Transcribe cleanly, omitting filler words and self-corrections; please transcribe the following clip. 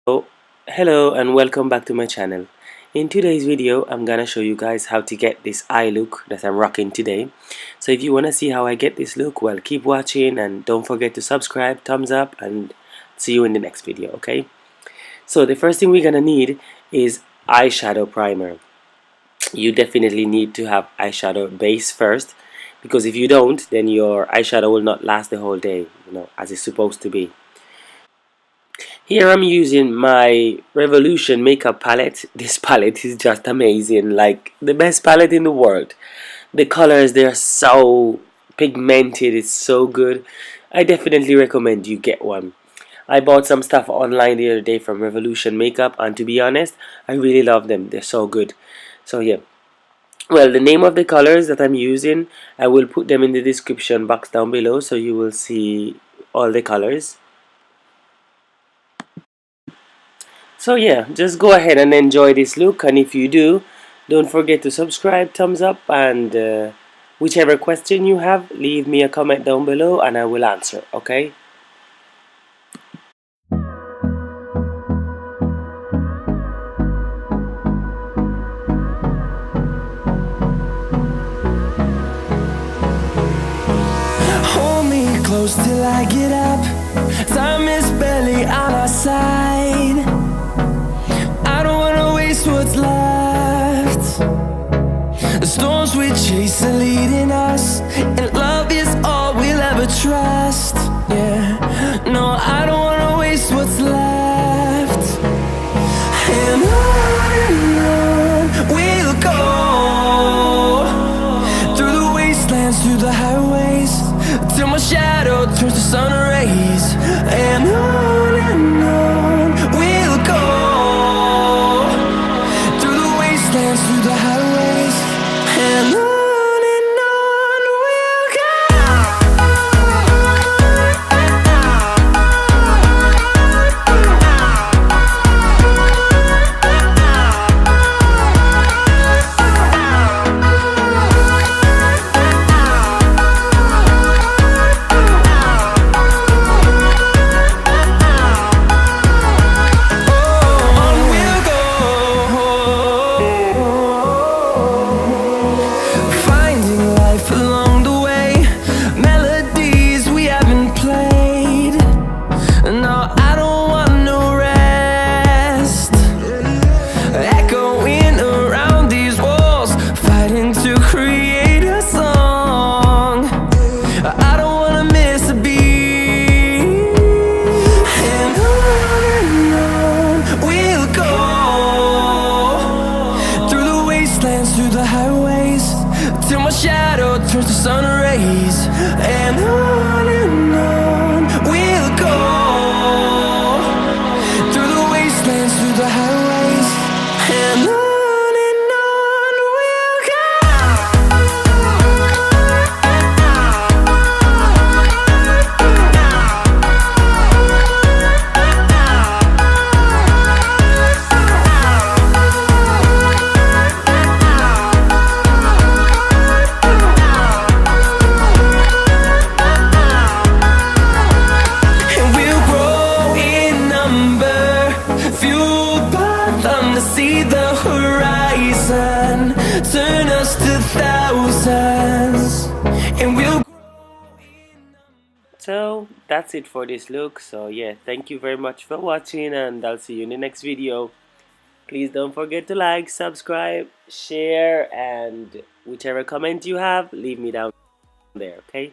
So, hello and welcome back to my channel. In today's video, I'm gonna show you guys how to get this eye look that I'm rocking today. So if you wanna see how I get this look, well, keep watching and don't forget to subscribe, thumbs up, and see you in the next video, okay? So the first thing we're gonna need is eyeshadow primer. You definitely need to have eyeshadow base first, because if you don't, then your eyeshadow will not last the whole day, as it's supposed to be. Here I'm using my Revolution makeup palette. This palette is just amazing, like the best palette in the world. The colors, they're so pigmented, it's so good. I definitely recommend you get one. I bought some stuff online the other day from Revolution Makeup, and to be honest, I really love them. They're so good. So yeah. Well, the name of the colors that I'm using, I will put them in the description box down below so you will see all the colors. So yeah, just go ahead and enjoy this look, and if you do, don't forget to subscribe, thumbs up, and whichever question you have, leave me a comment down below and I will answer, okay? Hold me close till I get up. Time is barely on our side. I don't wanna waste what's left. The storms we chase are leading us, and love is all we'll ever trust. Yeah, no, I don't wanna waste what's left. And on we'll go, through the wastelands, through the highways, till my shadow turns to sun rays. And on we'll go, through the wastelands, through the highways, and on we'll go. Through the highways, till my shadow turns to sun rays. And on we'll go, through the wastelands, through the highways, and on we'll go. See the horizon, turn us to thousands, and we'll. So that's it for this look. So yeah, thank you very much for watching, and I'll see you in the next video. Please don't forget to like, subscribe, share, and whichever comment you have, leave me down there, okay?